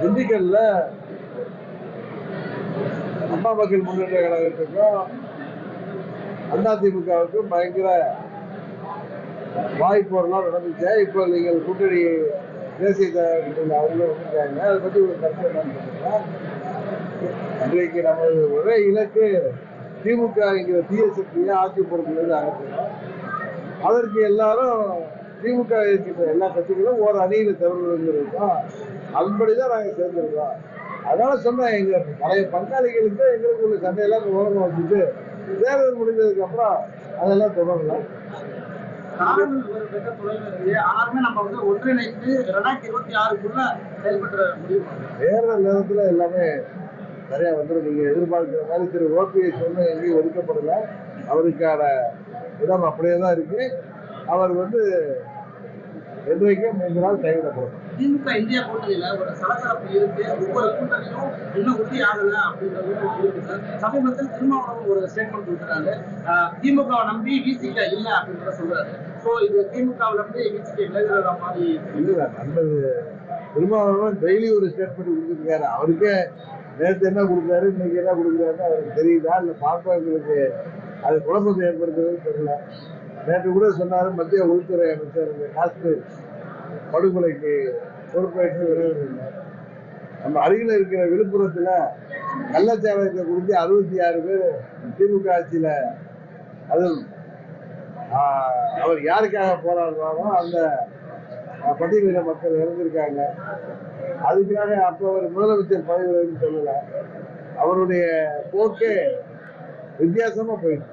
திண்டுக்கல்ல அம்மா மக்கள் முன்னேற்ற கழகத்துக்கும் அதிமுகவுக்கும் பயங்கர வாய்ப்போரெல்லாம் நடந்துச்சு. இப்போ நீங்கள் கூட்டணி தேசிய தலைவர்கள் அவங்களும் வந்திருக்காங்க. அதை பத்தி ஒரு கருத்து என்னன்னு சொன்னீங்கன்னா, இன்றைக்கு நமது ஒரே இலக்கு திமுக என்கிற தீய சக்தியை ஆட்சி பொறுப்பிலிருந்து அகற்றணும். அதற்கு எல்லாரும் திமுக இருக்கின்ற எல்லா கட்சிகளும் ஒரு அணியில திறந்துருக்கோம். அதன்படிதான் நாங்க சேர்ந்திருக்கோம். அதனால சொன்னேன், எங்க பழைய பங்காளிகளுக்கு எங்களுக்கு உள்ள சண்டையெல்லாம் ஓரமா வச்சுட்டு தேர்தல் முடிந்ததுக்கு அப்புறம் அதெல்லாம் தொடரலாம். தேர்தல் நேரத்துல எல்லாமே சரியா வந்துடும். நீங்க எதிர்பார்க்கிற மாதிரி திரு ஓபிஎஸ் சொன்ன எங்கேயும் ஒதுக்கப்படல. அவருக்கான இடம் அப்படியே தான் இருக்கு. அவர் என்றைக்கும் 3 நாள் கைவிடப்படும். திமுக இந்தியா கூட்டணியில ஒரு சலசலப்பு இருக்கு. ஒவ்வொரு கூட்டணியும் இன்னும் உறுதி ஆகல அப்படின்றது இருக்கு சார். சமீபத்தில் திருமாவளவன் ஒரு ஸ்டேட்மெண்ட் கொடுக்குறாங்க. திமுகவை நம்பி விசிக இல்ல அப்படின்றத சொல்றாரு. சோ இது திமுகவை நம்பி விசிக விலகுற மாதிரி இல்ல. நல்லது. திருமாவளவன் டெய்லி ஒரு ஸ்டேட்மெண்ட் கொடுத்துருக்காரு. அவருக்கே நேற்று என்ன கொடுக்குறாரு, இன்னைக்கு என்ன கொடுக்குறாருன்னு அவருக்கு தெரியுதா, இல்ல பார்ப்பவர்களுக்கு அது குழப்பத்தை ஏற்படுத்துறதுன்னு தெரியல. நேற்று கூட சொன்னாரு, மத்திய உள்துறை அமைச்சர் இந்த காஷ்மீர் படுகொலைக்கு பொறுப்பேற்று விரைவில்லை. நம்ம அருகில் இருக்கிற விழுப்புரத்துல கள்ளச்சாராயத்தை குடிச்சு 66 பேர் திமுக ஆட்சியில, அது அவர் யாருக்காக போராடுறாரோ அந்த பட்டியலின மக்கள் இறந்திருக்காங்க. அதுக்காக அப்ப அவர் முதலமைச்சர் பதவி சொல்லல. அவருடைய போக்கே வித்தியாசமா போயிடுச்சு.